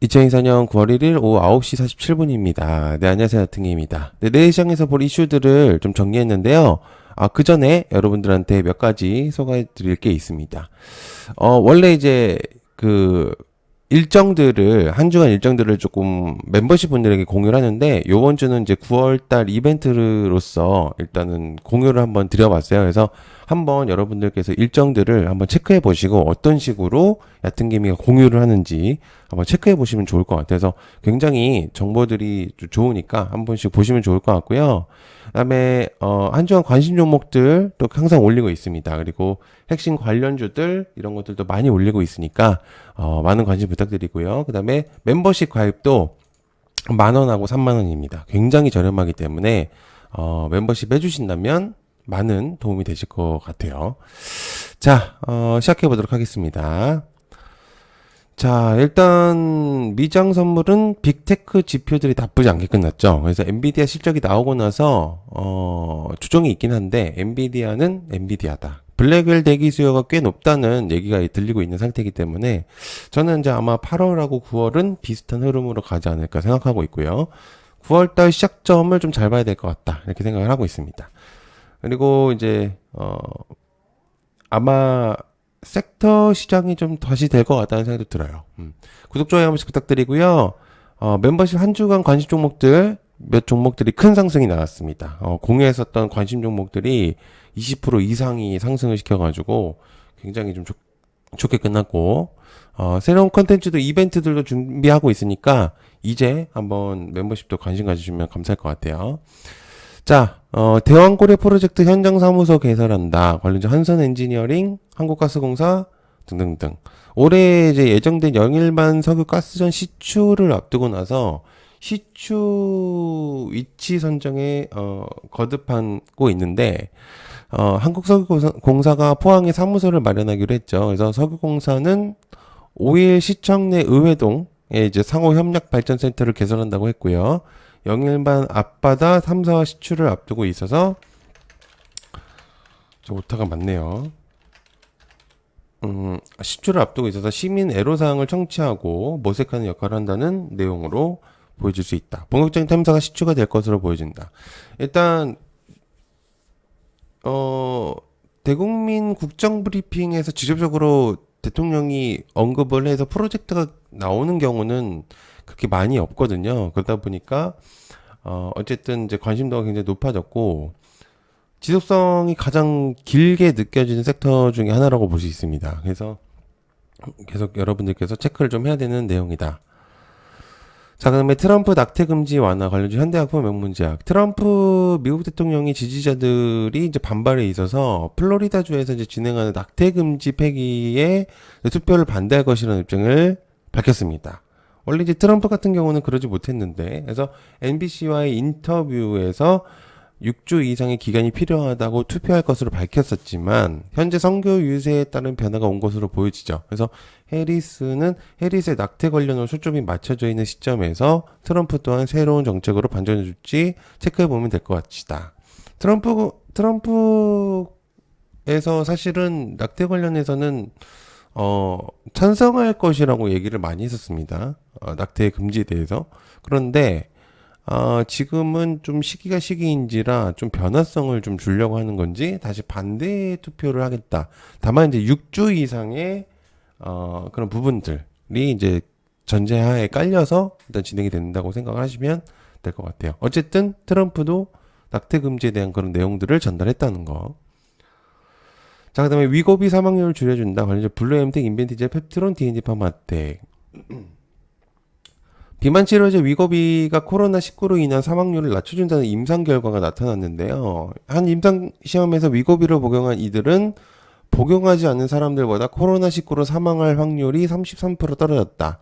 2024년 9월 1일 오후 9시 47분입니다. 네, 안녕하세요. 하팅입니다. 네, 내일 시장에서 볼 이슈들을 좀 정리했는데요. 그 전에 여러분들한테 몇 가지 소개해 드릴 게 있습니다. 원래 이제 그 일정들을, 한 주간 일정들을 조금 멤버십 분들에게 공유를 하는데, 요번 주는 이제 9월달 이벤트로서 일단은 공유를 한번 드려봤어요. 그래서 한번 여러분들께서 일정들을 한번 체크해 보시고, 어떤 식으로 얕은 개미가 공유를 하는지 한번 체크해 보시면 좋을 것 같아서 굉장히 정보들이 좋으니까 한 번씩 보시면 좋을 것 같고요. 그다음에 한 주간 관심 종목들 또 항상 올리고 있습니다. 그리고 핵심 관련주들 이런 것들도 많이 올리고 있으니까 많은 관심 부탁드리고요. 그다음에 멤버십 가입도 10,000원하고 30,000원입니다. 굉장히 저렴하기 때문에 멤버십 해주신다면 많은 도움이 되실 것 같아요. 자, 시작해 보도록 하겠습니다. 자, 일단 미장 선물은 빅테크 지표들이 나쁘지 않게 끝났죠. 그래서 엔비디아 실적이 나오고 나서 조정이 있긴 한데 엔비디아는 엔비디아다. 블랙웰 대기 수요가 꽤 높다는 얘기가 들리고 있는 상태이기 때문에 저는 이제 아마 8월하고 9월은 비슷한 흐름으로 가지 않을까 생각하고 있고요. 9월달 시작점을 좀 잘 봐야 될 것 같다. 이렇게 생각을 하고 있습니다. 그리고 이제 아마 섹터 시장이 좀 다시 될 것 같다는 생각도 들어요. 구독, 좋아요 한 번씩 부탁드리고요. 멤버십 한 주간 관심 종목들, 몇 종목들이 큰 상승이 나왔습니다. 공유했었던 관심 종목들이 20% 이상이 상승을 시켜가지고 굉장히 좀 좋게 끝났고, 새로운 컨텐츠도 이벤트들도 준비하고 있으니까 이제 한번 멤버십도 관심 가지시면 감사할 것 같아요. 자, 대왕고래 프로젝트 현장 사무소 개설한다. 관련주 한선 엔지니어링, 한국가스공사 등등등. 올해 이제 예정된 영일만 석유가스전 시추를 앞두고 나서 시추 위치 선정에 거듭하고 있는데 한국석유공사가 포항에 사무소를 마련하기로 했죠. 그래서 석유공사는 5일 시청 내 의회동에 이제 상호협력발전센터를 개설한다고 했고요. 영일만 앞바다 3사와 시추를 앞두고 있어서 저 오타가 많네요. 시추를 앞두고 있어서 시민 애로사항을 청취하고 모색하는 역할을 한다는 내용으로 보여줄 수 있다. 본격적인 탐사가 시추가 될 것으로 보여진다. 일단 대국민 국정브리핑에서 직접적으로 대통령이 언급을 해서 프로젝트가 나오는 경우는 그렇게 많이 없거든요. 그러다 보니까 어쨌든 이제 관심도가 굉장히 높아졌고 지속성이 가장 길게 느껴지는 섹터 중에 하나라고 볼 수 있습니다. 그래서 계속 여러분들께서 체크를 좀 해야 되는 내용이다. 자, 그다음에 트럼프 낙태 금지 완화 관련주 현대약품 명문제약. 트럼프 미국 대통령이 지지자들이 이제 반발에 있어서 플로리다주에서 이제 진행하는 낙태 금지 폐기에 투표를 반대할 것이라는 입장을 밝혔습니다. 원래 이제 트럼프 같은 경우는 그러지 못했는데, 그래서 NBC와의 인터뷰에서 6주 이상의 기간이 필요하다고 투표할 것으로 밝혔었지만 현재 선거 유세에 따른 변화가 온 것으로 보여지죠. 그래서 해리스의 낙태 관련으로 초점이 맞춰져 있는 시점에서 트럼프 또한 새로운 정책으로 반전해줄지 체크해 보면 될 것 같시다. 트럼프에서 사실은 낙태 관련해서는 찬성할 것이라고 얘기를 많이 했었습니다. 낙태 금지에 대해서. 그런데 지금은 좀 시기인지라 좀 변화성을 좀 주려고 하는 건지 다시 반대 투표를 하겠다. 다만 이제 6주 이상의 그런 부분들이 이제 전제하에 깔려서 일단 진행이 된다고 생각하시면 될 것 같아요. 어쨌든 트럼프도 낙태 금지에 대한 그런 내용들을 전달했다는 거. 자, 그 다음에 위고비 사망률을 줄여준다. 관련해서 블루엠텍, 인벤티제, 펩트론, D&D 파마텍. 비만 치료제 위고비가 코로나19로 인한 사망률을 낮춰준다는 임상 결과가 나타났는데요. 한 임상 시험에서 위고비를 복용한 이들은 복용하지 않는 사람들보다 코로나19로 사망할 확률이 33% 떨어졌다.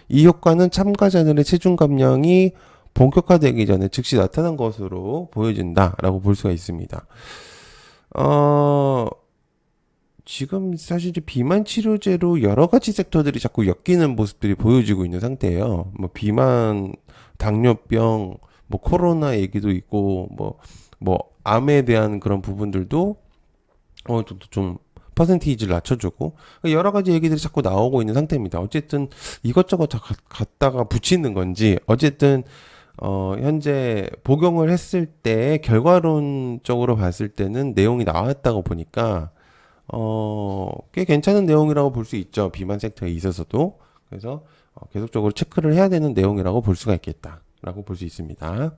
이 효과는 참가자들의 체중 감량이 본격화되기 전에 즉시 나타난 것으로 보여진다라고 볼 수가 있습니다. 지금 사실 비만 치료제로 여러 가지 섹터들이 자꾸 엮이는 모습들이 보여지고 있는 상태예요. 뭐 비만, 당뇨병, 뭐 코로나 얘기도 있고, 뭐 암에 대한 그런 부분들도 좀 퍼센티지를 낮춰주고 여러 가지 얘기들이 자꾸 나오고 있는 상태입니다. 어쨌든 이것저것 다 갖다가 붙이는 건지 어쨌든 현재 복용을 했을 때 결과론적으로 봤을 때는 내용이 나왔다고 보니까 꽤 괜찮은 내용이라고 볼 수 있죠. 비만 섹터에 있어서도. 그래서 계속적으로 체크를 해야 되는 내용이라고 볼 수가 있겠다라고 볼 수 있습니다.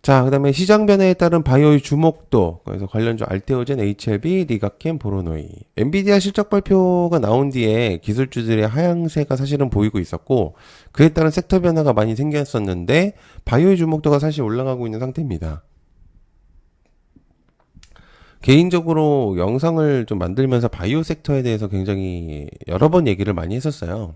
자, 그 다음에 시장 변화에 따른 바이오의 주목도, 그래서 관련주 알테오젠, HLB, 리가켄, 보로노이. 엔비디아 실적 발표가 나온 뒤에 기술주들의 하향세가 사실은 보이고 있었고, 그에 따른 섹터 변화가 많이 생겼었는데, 바이오의 주목도가 사실 올라가고 있는 상태입니다. 개인적으로 영상을 좀 만들면서 바이오 섹터에 대해서 굉장히 여러 번 얘기를 많이 했었어요.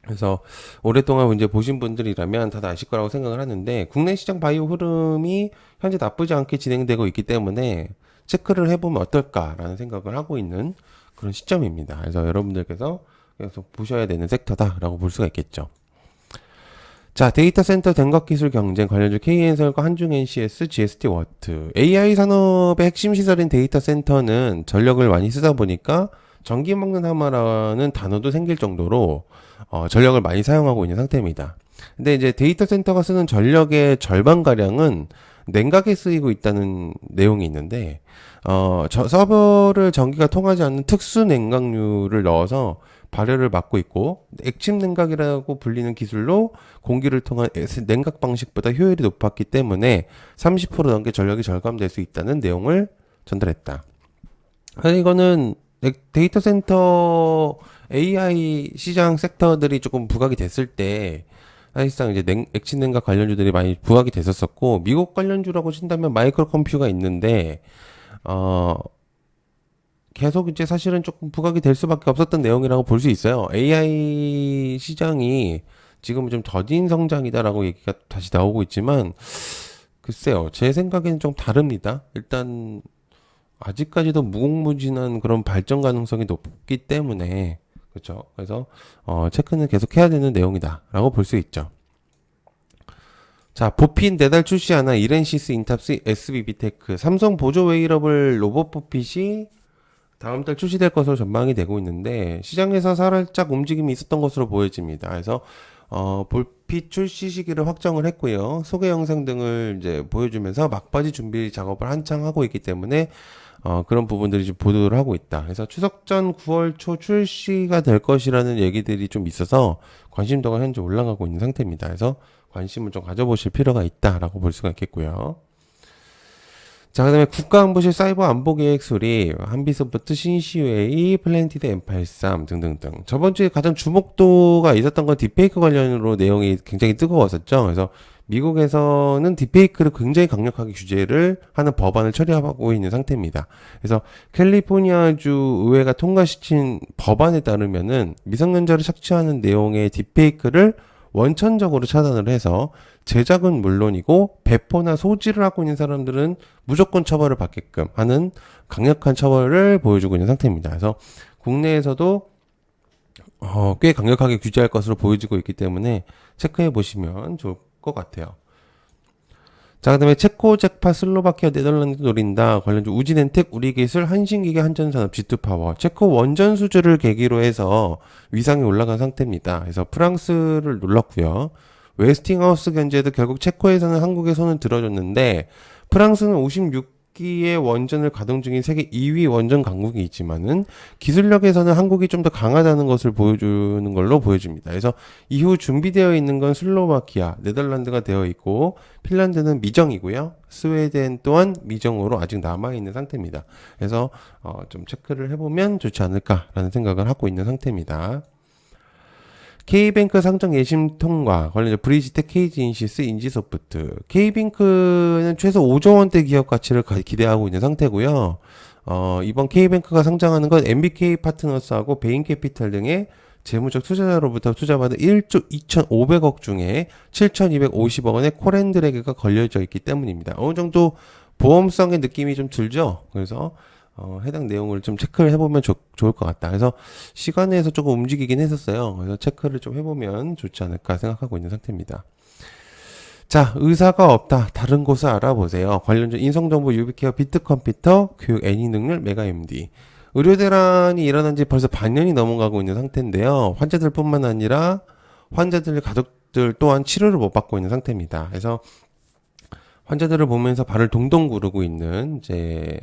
그래서 오랫동안 이제 보신 분들이라면 다들 아실 거라고 생각을 하는데 국내 시장 바이오 흐름이 현재 나쁘지 않게 진행되고 있기 때문에 체크를 해보면 어떨까라는 생각을 하고 있는 그런 시점입니다. 그래서 여러분들께서 계속 보셔야 되는 섹터다라고 볼 수가 있겠죠. 자, 데이터 센터 댕각 기술 경쟁 관련주 KN설과 한중 NCS, GST 워트. AI 산업의 핵심 시설인 데이터 센터는 전력을 많이 쓰다 보니까 전기 먹는 하마라는 단어도 생길 정도로 전력을 많이 사용하고 있는 상태입니다. 근데 이제 데이터 센터가 쓰는 전력의 절반가량은 냉각에 쓰이고 있다는 내용이 있는데, 서버를 전기가 통하지 않는 특수 냉각류를 넣어서 발열을 막고 있고, 액침 냉각이라고 불리는 기술로 공기를 통한 냉각 방식보다 효율이 높았기 때문에 30% 넘게 전력이 절감될 수 있다는 내용을 전달했다. 이거는 데이터 센터 AI 시장 섹터들이 조금 부각이 됐을 때 사실상 이제 액침 냉각 관련주들이 많이 부각이 됐었었고 미국 관련주라고 친다면 마이크로 컴퓨터가 있는데 계속 이제 사실은 조금 부각이 될 수밖에 없었던 내용이라고 볼 수 있어요. AI 시장이 지금 좀 더딘 성장이다라고 얘기가 다시 나오고 있지만 글쎄요, 제 생각에는 좀 다릅니다. 일단 아직까지도 무궁무진한 그런 발전 가능성이 높기 때문에 그렇죠. 그래서 체크는 계속 해야 되는 내용이다라고 볼 수 있죠. 자, 보핀 내달 출시하나 이렌시스, 인탑스, SBB테크, 삼성 보조 웨이러블 로봇 보핏이 다음 달 출시될 것으로 전망이 되고 있는데 시장에서 살짝 움직임이 있었던 것으로 보여집니다. 그래서 볼핏 출시 시기를 확정을 했고요. 소개 영상 등을 이제 보여주면서 막바지 준비 작업을 한창 하고 있기 때문에 그런 부분들이 좀 보도를 하고 있다. 그래서 추석 전 9월 초 출시가 될 것이라는 얘기들이 좀 있어서 관심도가 현재 올라가고 있는 상태입니다. 그래서 관심을 좀 가져보실 필요가 있다라고 볼 수가 있겠고요. 자, 그 다음에 국가안보실 사이버 안보계획 수립, 한비소프트, 신시웨이, 플랜티드 M83 등등등. 저번 주에 가장 주목도가 있었던 건 딥페이크 관련으로 내용이 굉장히 뜨거웠었죠. 그래서 미국에서는 딥페이크를 굉장히 강력하게 규제를 하는 법안을 처리하고 있는 상태입니다. 그래서 캘리포니아주 의회가 통과시킨 법안에 따르면은 미성년자를 착취하는 내용의 딥페이크를 원천적으로 차단을 해서 제작은 물론이고 배포나 소지를 하고 있는 사람들은 무조건 처벌을 받게끔 하는 강력한 처벌을 보여주고 있는 상태입니다. 그래서 국내에서도 꽤 강력하게 규제할 것으로 보여지고 있기 때문에 체크해 보시면 좋을 것 같아요. 자, 그 다음에 체코, 잭파, 슬로바키아, 네덜란드 노린다. 관련주 우진엔텍, 우리기술, 한신기계, 한전산업, G2파워. 체코 원전 수주를 계기로 해서 위상이 올라간 상태입니다. 그래서 프랑스를 눌렀고요. 웨스팅하우스 견제도 결국 체코에서는 한국의 손을 들어줬는데 프랑스는 56기의 원전을 가동 중인 세계 2위 원전 강국이 있지만은 기술력에서는 한국이 좀 더 강하다는 것을 보여주는 걸로 보여집니다. 그래서 이후 준비되어 있는 건 슬로바키아, 네덜란드가 되어 있고 핀란드는 미정이고요. 스웨덴 또한 미정으로 아직 남아있는 상태입니다. 그래서 좀 체크를 해보면 좋지 않을까라는 생각을 하고 있는 상태입니다. K뱅크 상장 예심 통과 관련해서 브리지텍, KG인시스, 인지소프트. K뱅크는 최소 5조 원대 기업 가치를 기대하고 있는 상태고요. 이번 K뱅크가 상장하는 건 MBK 파트너스하고 베인캐피탈 등의 재무적 투자자로부터 투자받은 1조 2,500억 중에 7,250억 원의 콜앤드래그가 걸려져 있기 때문입니다. 어느 정도 보험성의 느낌이 좀 들죠. 그래서 해당 내용을 좀 체크를 해보면 좋을 것 같다. 그래서 시간에서 조금 움직이긴 했었어요. 그래서 체크를 좀 해보면 좋지 않을까 생각하고 있는 상태입니다. 자, 의사가 없다. 다른 곳을 알아보세요. 관련주 인성정보 유비케어 비트컴퓨터, 교육 애니능률, 메가MD. 의료 대란이 일어난 지 벌써 반년이 넘어가고 있는 상태인데요. 환자들뿐만 아니라 환자들 가족들 또한 치료를 못 받고 있는 상태입니다. 그래서 환자들을 보면서 발을 동동 구르고 있는 이제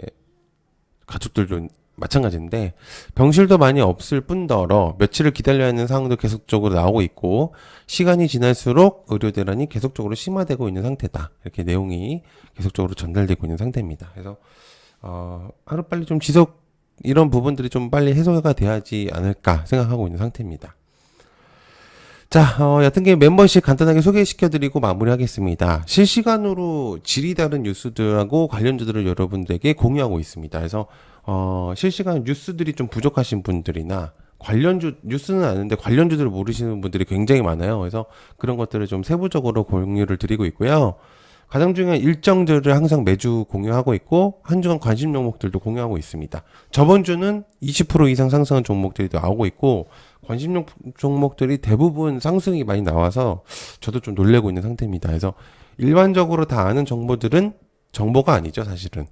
가족들도 마찬가지인데, 병실도 많이 없을 뿐더러 며칠을 기다려야 하는 상황도 계속적으로 나오고 있고, 시간이 지날수록 의료 대란이 계속적으로 심화되고 있는 상태다. 이렇게 내용이 계속적으로 전달되고 있는 상태입니다. 그래서 하루빨리 좀 이런 부분들이 좀 빨리 해소가 돼야지 않을까 생각하고 있는 상태입니다. 자, 얕은 게임 멤버십 간단하게 소개시켜드리고 마무리하겠습니다. 실시간으로 질이 다른 뉴스들하고 관련주들을 여러분들에게 공유하고 있습니다. 그래서 실시간 뉴스들이 좀 부족하신 분들이나 뉴스는 아는데 관련주들을 모르시는 분들이 굉장히 많아요. 그래서 그런 것들을 좀 세부적으로 공유를 드리고 있고요. 가장 중요한 일정들을 항상 매주 공유하고 있고, 한 주간 관심 종목들도 공유하고 있습니다. 저번 주는 20% 이상 상승한 종목들이 나오고 있고, 관심 종목들이 대부분 상승이 많이 나와서 저도 좀 놀래고 있는 상태입니다. 그래서 일반적으로 다 아는 정보들은 정보가 아니죠, 사실은.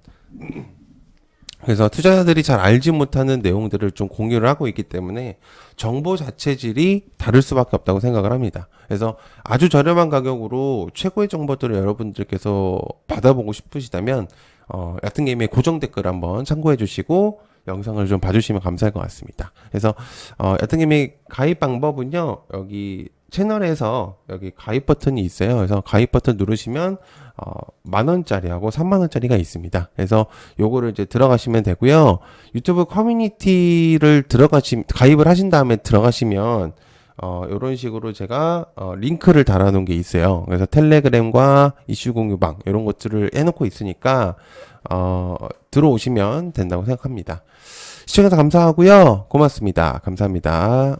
그래서 투자자들이 잘 알지 못하는 내용들을 좀 공유를 하고 있기 때문에 정보 자체 질이 다를 수밖에 없다고 생각을 합니다. 그래서 아주 저렴한 가격으로 최고의 정보들을 여러분들께서 받아보고 싶으시다면 얕은 게임의 고정 댓글 한번 참고해 주시고 영상을 좀 봐주시면 감사할 것 같습니다. 그래서 얕은 게임의 가입 방법은요, 여기 채널에서 여기 가입 버튼이 있어요. 그래서 가입 버튼 누르시면 10,000원짜리하고 30,000원짜리가 있습니다. 그래서 요거를 이제 들어가시면 되고요. 유튜브 커뮤니티를 가입을 하신 다음에 들어가시면 요런 식으로 제가 링크를 달아놓은 게 있어요. 그래서 텔레그램과 이슈 공유방 이런 것들을 해놓고 있으니까 들어오시면 된다고 생각합니다. 시청해주셔서 감사하고요. 고맙습니다. 감사합니다.